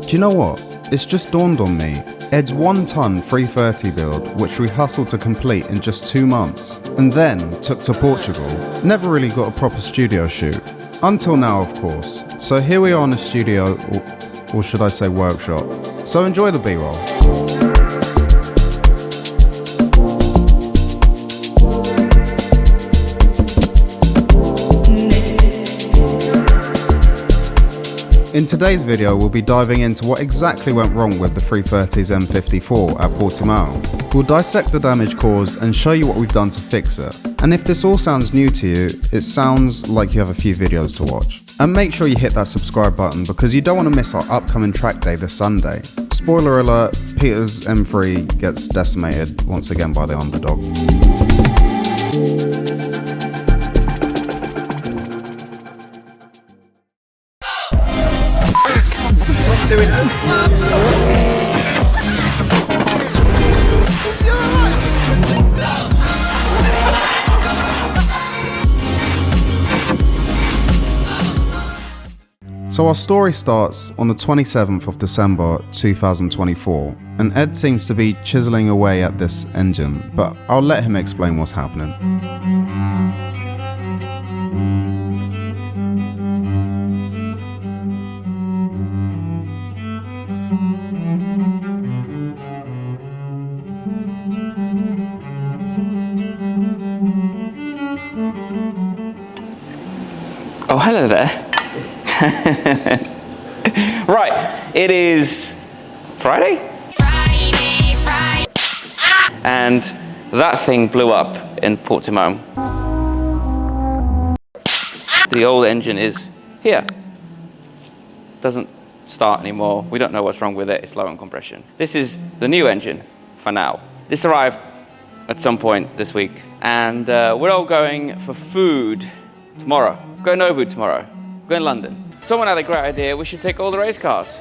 Do you know what? It's just dawned on me. Ed's 1 ton 330 build, which we hustled to complete in just 2 months, and then took to Portugal, never really got a proper studio shoot. Until now, of course. So here we are in the studio, or should I say workshop. So enjoy the B-roll. In today's video, we'll be diving into what exactly went wrong with the 330's M54 at Portimão. We'll dissect the damage caused and show you what we've done to fix it. And if this all sounds new to you, it sounds like you have a few videos to watch. And make sure you hit that subscribe button because you don't want to miss our upcoming track day this Sunday. Spoiler alert, Peter's M3 gets decimated once again by the underdog. So our story starts on the 27th of December 2024, and Ed seems to be chiseling away at this engine, but I'll let him explain what's happening. Oh, hello there. Right, it is Friday? Friday. And that thing blew up in Portimão. The old engine is here. Doesn't start anymore. We don't know what's wrong with it. It's low on compression. This is the new engine for now. This arrived at some point this week. And we're all going for food tomorrow. Going Nobu tomorrow. Going London. Someone had a great idea, we should take all the race cars.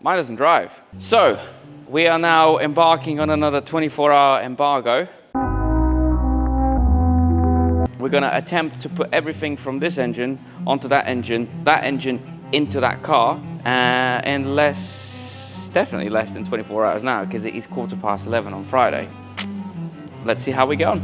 Mine doesn't drive. So, we are now embarking on another 24-hour embargo. We're gonna attempt to put everything from this engine onto that engine into that car, in definitely less than 24 hours now, because it is 11:15 on Friday. Let's see how we go on.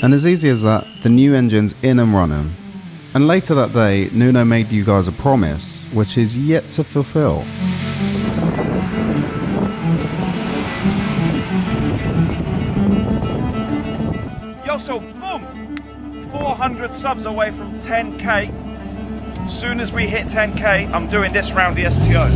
And as easy as that, the new engine's in and running. And later that day, Nuno made you guys a promise, which is yet to fulfill. Yo, so boom! 400 subs away from 10k. As soon as we hit 10k, I'm doing this round the STO.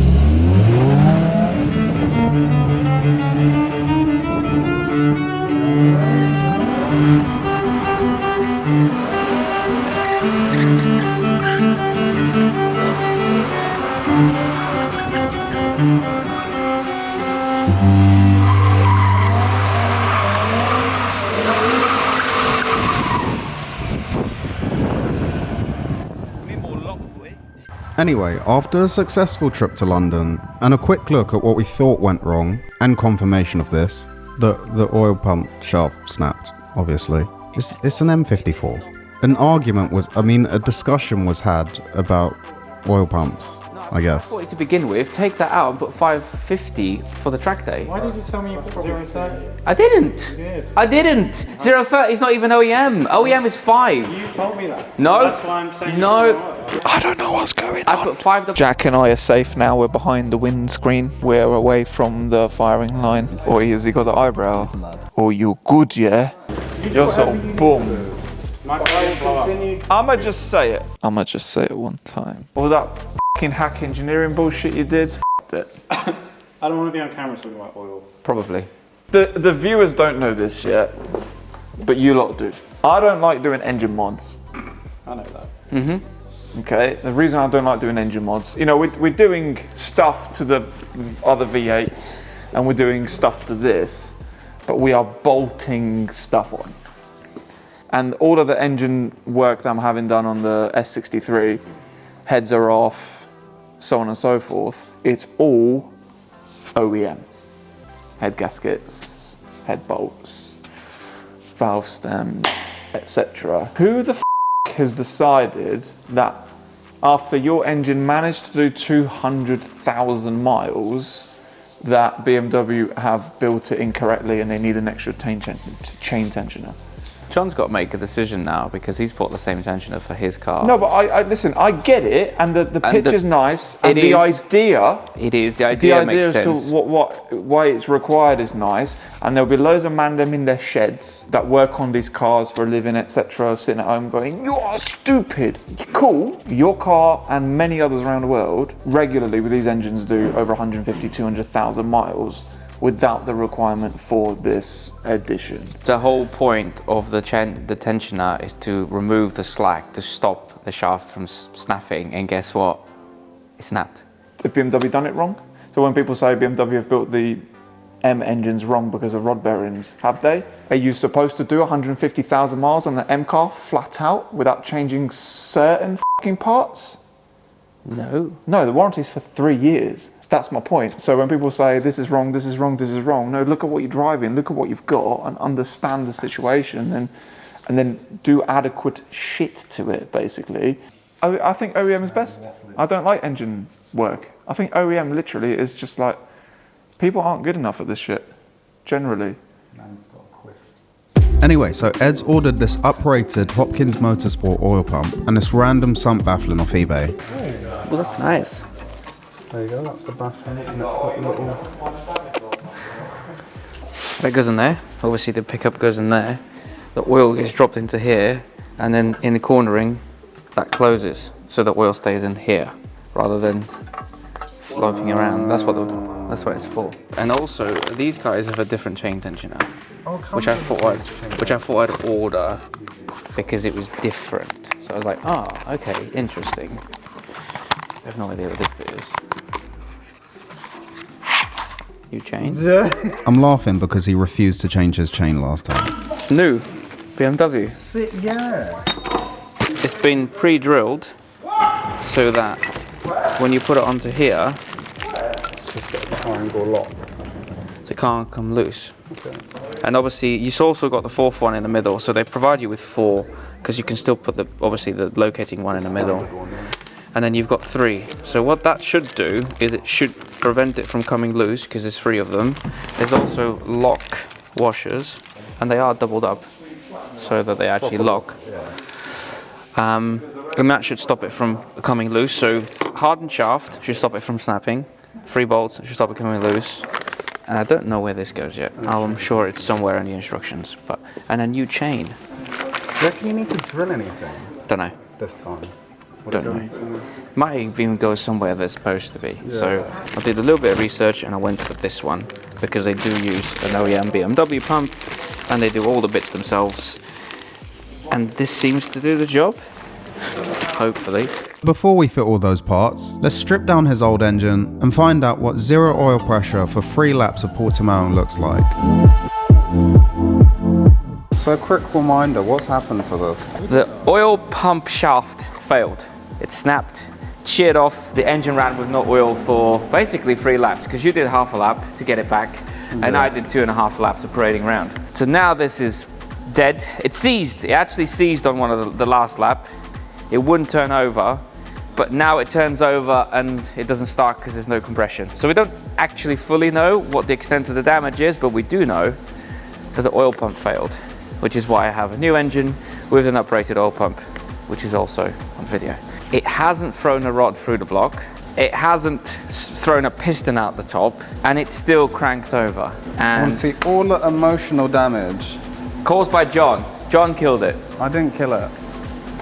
Anyway, after a successful trip to London, and a quick look at what we thought went wrong, and confirmation of this, the oil pump shaft snapped, obviously. It's an M54. A discussion was had about oil pumps, I guess. To begin with, take that out and put 550 for the track day. Why did you tell me you put 030? I didn't. You did. I didn't. 030 is not even OEM. OEM is 5. You told me that. No. That's why I'm saying no. I don't know what's going on. I put 5. Jack and I are safe now. We're behind the windscreen. We're away from the firing line. Or has he got the eyebrow? Oh, you're good, yeah? You're so boom. I'ma just say it. I'ma just say it one time. All that fucking hack engineering bullshit you did, pumped it. I don't want to be on camera talking about oil. Probably. The viewers don't know this yet, but you lot do. I don't like doing engine mods. I know that. Okay, the reason I don't like doing engine mods, you know, we're doing stuff to the other V8 and we're doing stuff to this, but we are bolting stuff on. And all of the engine work that I'm having done on the S63, heads are off, so on and so forth, it's all OEM. Head gaskets, head bolts, valve stems, etc. Who the has decided that after your engine managed to do 200,000 miles that BMW have built it incorrectly and they need an extra chain tensioner? John's got to make a decision now because he's bought the same tensioner for his car. No, but I listen, I get it, and the picture's nice, and it the is. idea... It is, the idea makes as sense. to why it's required is nice, and there'll be loads of Mandem in their sheds that work on these cars for a living, etc., sitting at home going, "You are stupid." Cool. Your car and many others around the world regularly with these engines do over 150, 200,000 miles without the requirement for this edition. The whole point of the tensioner is to remove the slack to stop the shaft from snapping, and guess what? It snapped. Have BMW done it wrong? So when people say BMW have built the M engines wrong because of rod bearings, have they? Are you supposed to do 150,000 miles on the M car flat out without changing certain fucking parts? No. No, the warranty's for 3 years. That's my point. So when people say this is wrong, this is wrong, this is wrong, no, look at what you're driving, look at what you've got, and understand the situation, and then do adequate shit to it, basically. I think OEM is best. I don't like engine work. I think OEM literally is just like, people aren't good enough at this shit, generally. Anyway, so Ed's ordered this uprated Hopkins Motorsport oil pump and this random sump baffling off eBay. Well, that's nice. There you go, that's the baffling, and it's got a little... That goes in there. Obviously the pickup goes in there. The oil gets dropped into here, and then in the cornering, that closes, so the oil stays in here, rather than floating around. That's what it's for. And also, these guys have a different chain tensioner, which I thought I'd order because it was different. So I was like, oh, okay, interesting. I have no idea what this bit is. New chain? I'm laughing because he refused to change his chain last time. It's new. BMW. Yeah. It's been pre-drilled so that when you put it onto here, It's just a triangle lock. it can't come loose. Okay. And obviously, you've also got the fourth one in the middle, so they provide you with 4 because you can still put the locating one in the middle. And then you've got 3. So what that should do is it should prevent it from coming loose because there's 3 of them. There's also lock washers, and they are doubled up so that they actually lock. And that should stop it from coming loose. So hardened shaft should stop it from snapping. 3 bolts should stop it coming loose. And I don't know where this goes yet. I'm sure it's somewhere in the instructions. And a new chain. Do you reckon you need to drill anything Don't know. this time? Don't know. Might even go somewhere that's supposed to be. Yeah. So I did a little bit of research and I went for this one because they do use an OEM BMW pump and they do all the bits themselves. And this seems to do the job. Hopefully. Before we fit all those parts, let's strip down his old engine and find out what 0 oil pressure for 3 laps of Portimão looks like. So quick reminder, what's happened to this? The oil pump shaft failed. It snapped, sheared off, the engine ran with no oil for basically 3 laps because you did half a lap to get it back and I did 2.5 laps of parading around. So now this is dead. It seized, it actually seized on one of the last lap. It wouldn't turn over, but now it turns over and it doesn't start because there's no compression. So we don't actually fully know what the extent of the damage is, but we do know that the oil pump failed, which is why I have a new engine with an uprated oil pump, which is also on video. It hasn't thrown a rod through the block. It hasn't thrown a piston out the top, and it's still cranked over. And see all the emotional damage. Caused by John. John killed it. I didn't kill it.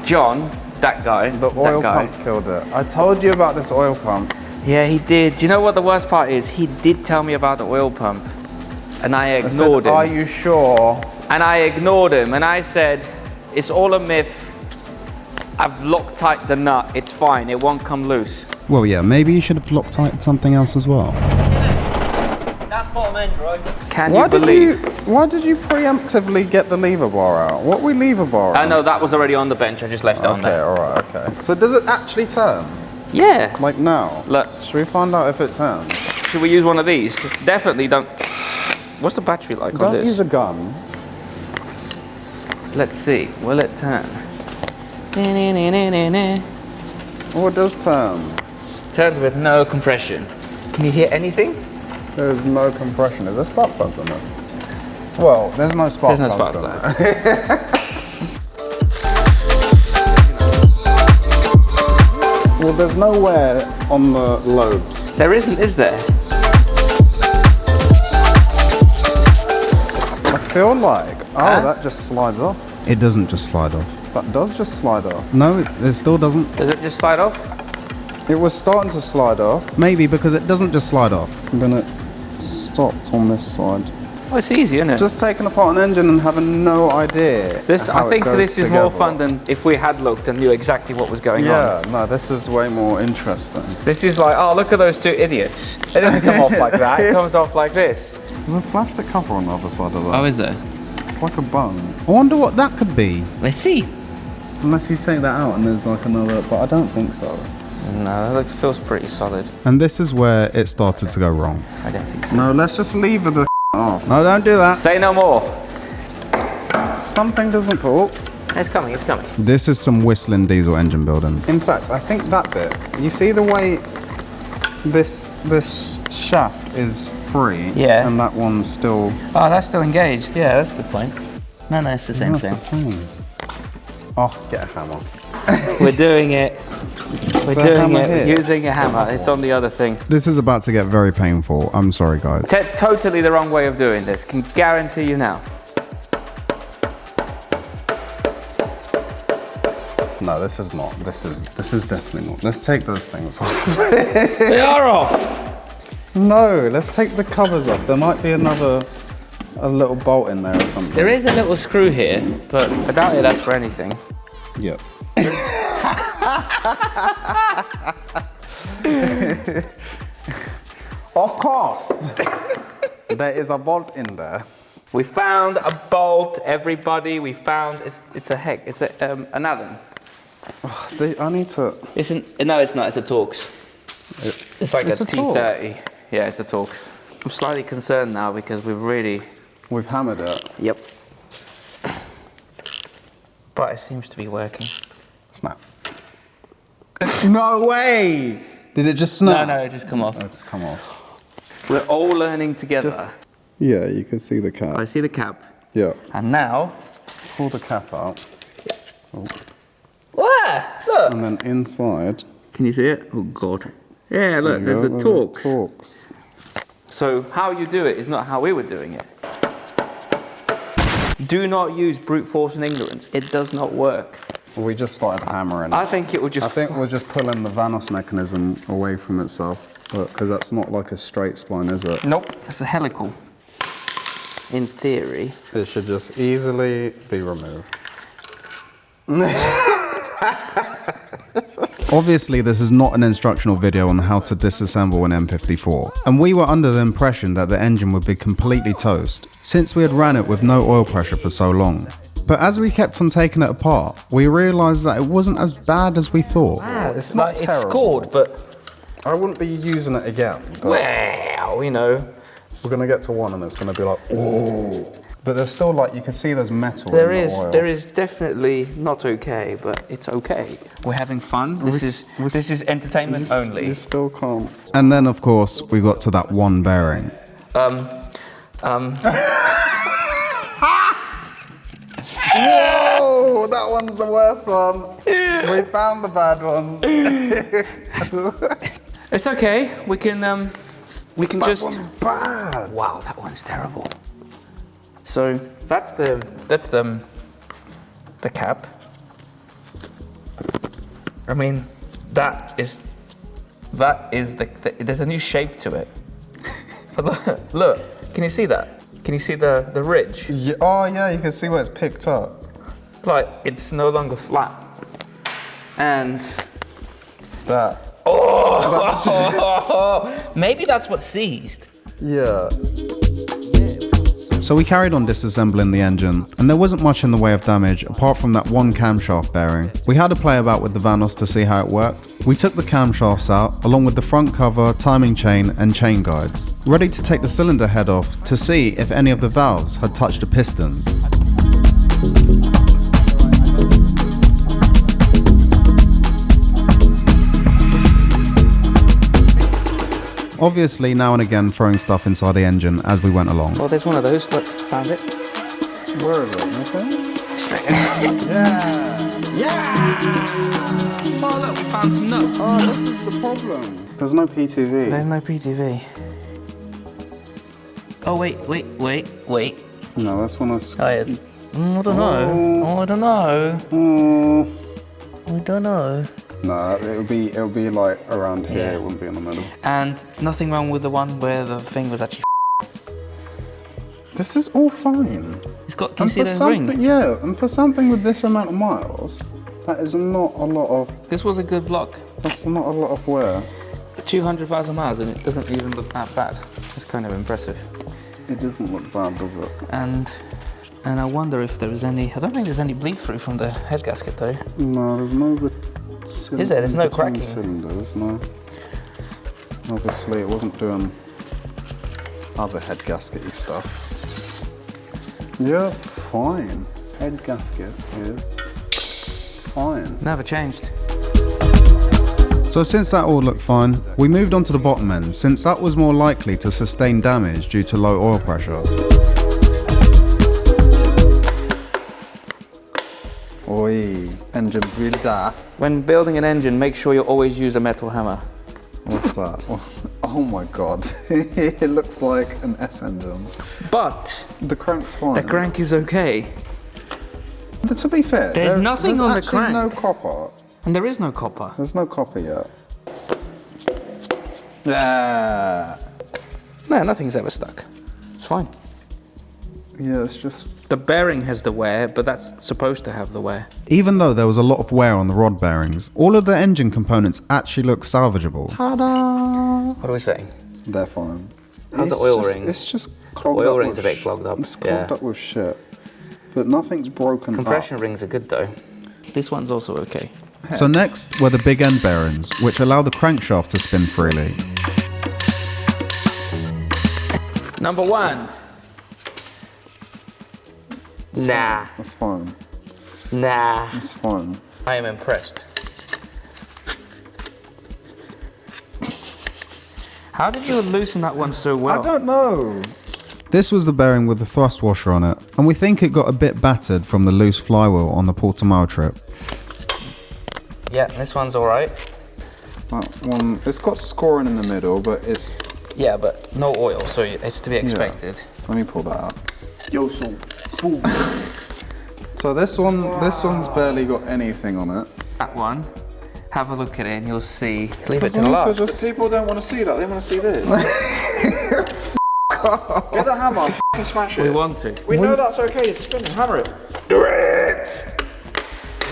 John, that guy. The oil pump killed it. I told you about this oil pump. Yeah, he did. Do you know what the worst part is? He did tell me about the oil pump, and I ignored him. Are you sure? And I ignored him, and I said, it's all a myth. I've Loctite the nut. It's fine. It won't come loose. Well, yeah, maybe you should have Loctite something else as well. That's bottom end, right? Can you believe? Why did you preemptively get the lever bar out? What we lever bar? I know that was already on the bench. I just left it on Okay, there. alright, okay. So does it actually turn? Yeah. Like now? Look. Should we find out if it turns? Should we use one of these? Definitely don't. What's the battery like on Don't this? use a gun. Let's see. Will it turn? Oh, it does turn. Turns with no compression. Can you hear anything? There's no compression. Is there spark plugs in this? Well, there's no spark There's no plugs spark in plugs. it. Well, there's nowhere on the lobes. There isn't, is there? I feel like, that just slides off. It doesn't just slide off. That does just slide off. No, it still doesn't. Does it just slide off? It was starting to slide off. Maybe because it doesn't just slide off. And then it stopped on this side. Oh, it's easy, isn't it? Just taking apart an engine and having no idea. I think this is more fun than if we had looked and knew exactly what was going on. Yeah, no, this is way more interesting. This is like, oh, look at those two idiots. It doesn't come off like that. It comes off like this. There's a plastic cover on the other side of that. Oh, is there? It's like a bung. I wonder what that could be. Let's see. Unless you take that out and there's like another, but I don't think so. No, that feels pretty solid. And this is where it started to go wrong. I don't think so. No, let's just leave the off. No, don't do that. Say no more. Something doesn't fall. It's coming, it's coming. This is some whistling diesel engine building. In fact, I think that bit, you see the way this shaft is free, Yeah. and that one's still. Oh, that's still engaged. Yeah, that's a good point. No, it's the same That's thing. the same. Oh, get a hammer. We're doing it. We're So doing hammer it here. using a hammer. It's on the other thing. This is about to get very painful. I'm sorry, guys. Totally the wrong way of doing this. Can guarantee you now. No, this is not. This is definitely not. Let's take those things off. They are off. No, let's take the covers off. There might be a little bolt in there or something. There is a little screw here, but I doubt it that's for anything. Yep. Of course. There is a bolt in there. We found a bolt, everybody. We found it's an Allen. I need to. No, it's not. It's a Torx. It's like It's a a Torx? T30. Yeah, it's a Torx. I'm slightly concerned now because We've hammered it. Yep. But it seems to be working. Snap. No way! Did it just snap? No, it just come off. Oh, it just come off. We're all learning together. Yeah, you can see the cap. I see the cap. Yeah. And now, Pull the cap out. look. And then inside. Can you see it? Oh God. Yeah, look. There's a Torx. Torx. So how you do it is not how we were doing it. Do not use brute force and ignorance. It does not work. We just started hammering. I think it would just. I think we're just pulling the Vanos mechanism away from itself. Because that's not like a straight spline, is it? Nope. It's a helical. In theory. It should just easily be removed. Obviously, this is not an instructional video on how to disassemble an M54, and we were under the impression that the engine would be completely toast, since we had ran it with no oil pressure for so long. But as we kept on taking it apart, we realised that it wasn't as bad as we thought. It's not terrible. It's scored, but. I wouldn't be using it again. Well, you know. We're going to get to one and it's going to be like, ooh. But there's still like, you can see there's metal There in is. the oil. There is definitely not okay, but it's okay. We're having fun. This is entertainment only. You still can't. And then, of course, we got to that one bearing. Whoa, that one's the worst one. We found the bad one. It's okay. We can That just. one's bad. Wow, that one's terrible. So that's the cap. I mean, that is That is there's a new shape to it. Look, can you see that? Can you see the ridge? Yeah, oh yeah, you can see where it's picked up. Like, it's no longer flat. And That. maybe that's what seized. Yeah. So we carried on disassembling the engine, and there wasn't much in the way of damage apart from that one camshaft bearing. We had to play about with the Vanos to see how it worked. We took the camshafts out, along with the front cover, timing chain and chain guides, ready to take the cylinder head off to see if any of the valves had touched the pistons. Obviously now and again throwing stuff inside the engine as we went along. Well, there's one of those. Look, found it. Where is it? Yeah! Oh, look, we found some nuts. Oh, this is the problem. There's no PTV. There's no PTV. Oh, wait. No, that's one that's... Oh, yeah. I don't know. I don't know. I don't know. No, it'll be like around here. Yeah. It wouldn't be in the middle. And nothing wrong with the one where the thing was actually. This is all fine. It's got. Can you see the ring? Yeah, and for something with this amount of miles, that is not a lot of. This was a good block. That's not a lot of wear. 200,000 miles, and it doesn't even look that bad. It's kind of impressive. It doesn't look bad, does it? And I wonder if there was any. I don't think there's any bleed through from the head gasket though. No, there's no. Is there? There's no cracking. Cylinders, no. Obviously, it wasn't doing other head gaskety stuff. Yeah, it's fine. Head gasket is fine. Never changed. So since that all looked fine, we moved on to the bottom end, since that was more likely to sustain damage due to low oil pressure. Oi, engine builder. When building an engine, make sure you always use a metal hammer. What's that? Oh my god. It looks like an S engine. But The crank's fine. the crank is okay. But to be fair, There's nothing on the crank. There's no copper. And there is no copper. There's no copper yet. Yeah. No, nothing's ever stuck. It's fine. Yeah, it's just... The bearing has the wear, but that's supposed to have the wear. Even though there was a lot of wear on the rod bearings, all of the engine components actually look salvageable. Ta-da! What are we saying? They're fine. How's the oil ring? It's just clogged up. Oil ring's with a bit clogged up. It's clogged up with shit. But nothing's broken Compression up. rings are good though. This one's also okay. So next were the big end bearings, which allow the crankshaft to spin freely. Number one. Nah. That's fine. Nah. That's fine. I am impressed. How did you loosen that one so well? I don't know. This was the bearing with the thrust washer on it, and we think it got a bit battered from the loose flywheel on the Portimão trip. Yeah, this one's alright. That one, it's got scoring in the middle, but it's... Yeah, but no oil, so it's to be expected. Let me pull that out. Yo, so boom. So this one's barely got anything on it. That one, have a look at it and you'll see. Leave it Because to we the need to last. just- People don't want to see that, they want to see this. Get the hammer, f***ing smash it. We want to. We know that's okay, it's spinning, hammer it. Do it!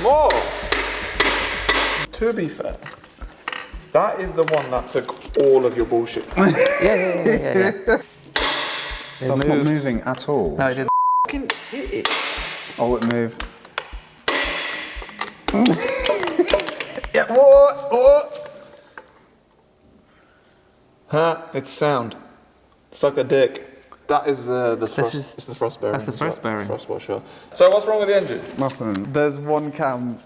More! To be fair, that is the one that took all of your bullshit. Yeah. That's not moving at all. No, it didn't. Fucking hit it. Oh, it moved. Yeah, what? Huh? It's sound. Suck a dick. That is the thrust. It's the thrust bearing. That's the thrust bearing. Thrust washer. So what's wrong with the engine? Nothing. There's one cam.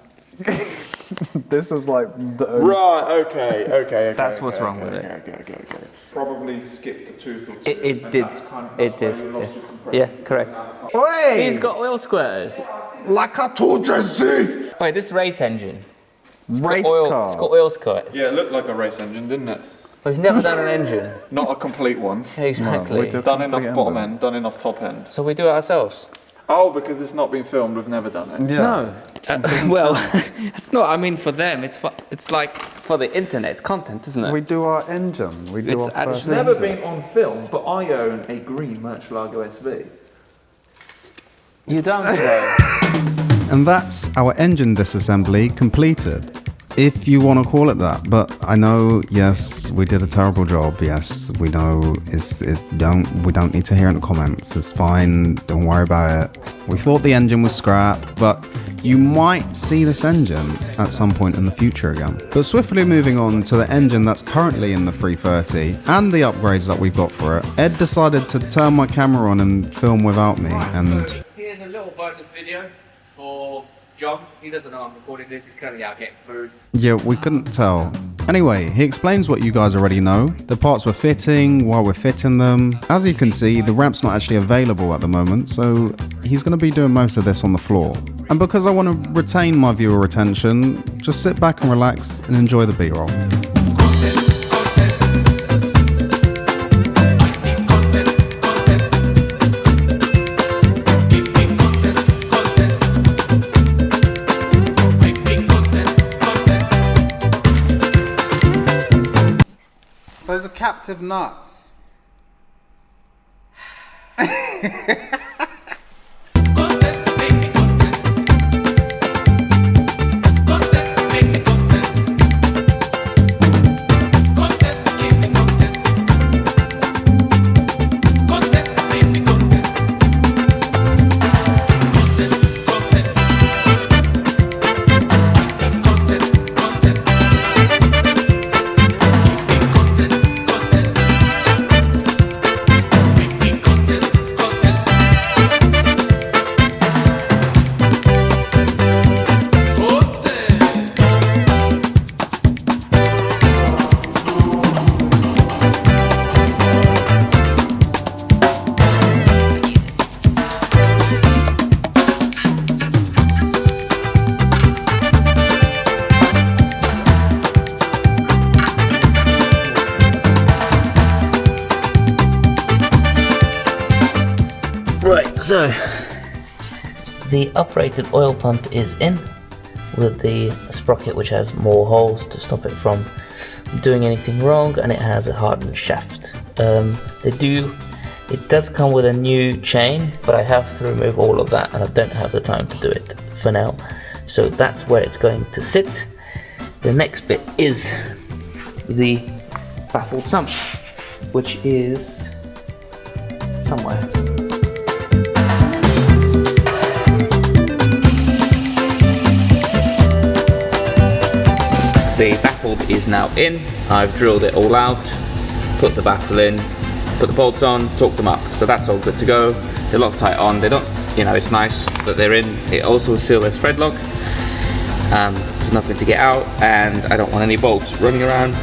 This is like the only... Right. Okay. That's what's wrong with it. Okay. Probably skipped a tooth or two. It did. It did. Yeah, correct. Hey! He's got oil squirters. Like I told you, see! Wait, this race engine. Race car. It's got oil squirters. Yeah, it looked like a race engine, didn't it? We've never done an engine. Not a complete one. Exactly. Done enough bottom end, done enough top end. So we do it ourselves. Oh, because it's not been filmed, we've never done it. Yeah. No. Well, it's not. I mean, for them, it's like for the internet content, isn't it? We do our engine. We do It's our first It's never engine. been on film, but I own a green Murcielago SV. You don't know. And that's our engine disassembly completed. If you want to call it that, but I know, yes, we did a terrible job. Yes, we know. We don't need to hear it in the comments. It's fine. Don't worry about it. We thought the engine was scrap, but you might see this engine at some point in the future again. But swiftly moving on to the engine that's currently in the 330 and the upgrades that we've got for it, Ed decided to turn my camera on and film without me. And here's a little bonus video for John. He doesn't know I'm recording this. He's currently out getting food. yeah, we couldn't tell. Anyway, he explains what you guys already know, the parts we're fitting, why we're fitting them. As you can see, the ramp's not actually available at the moment, so he's going to be doing most of this on the floor. And because I want to retain my viewer attention, just sit back and relax and enjoy the B-roll. Those are captive nuts. Right, so the uprated oil pump is in with the sprocket, which has more holes to stop it from doing anything wrong, and it has a hardened shaft. It does come with a new chain, but I have to remove all of that and I don't have the time to do it for now. So that's where it's going to sit. The next bit is the baffled sump, which is somewhere. The baffle is now in. I've drilled it all out, put the baffle in, put the bolts on, torqued them up. So that's all good to go. They're Loctite on. They don't, it's nice that they're in. It also seal as thread lock. There's nothing to get out, and I don't want any bolts running around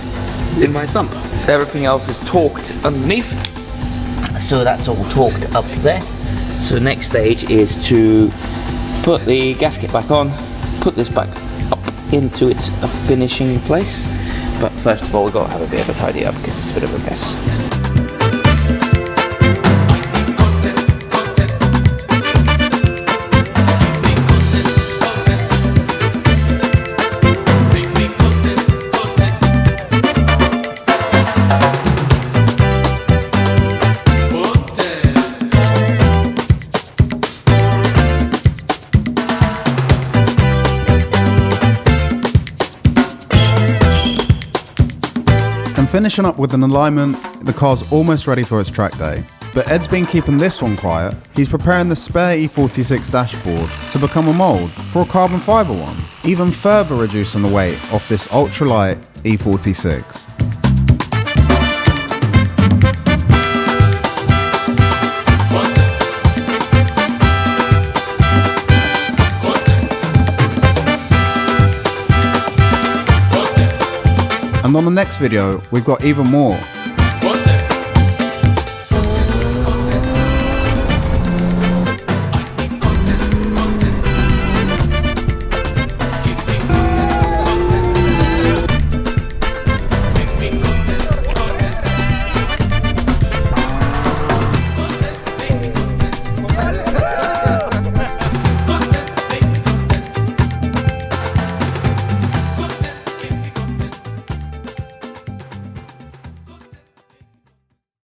in my sump. Everything else is torqued underneath. So that's all torqued up there. So the next stage is to put the gasket back on, put this back up into its finishing place. But first of all, we've got to have a bit of a tidy up because it's a bit of a mess. Finishing up with an alignment, the car's almost ready for its track day. But Ed's been keeping this one quiet. He's preparing the spare E46 dashboard to become a mould for a carbon fibre one, even further reducing the weight off this ultralight E46. And on the next video, we've got even more.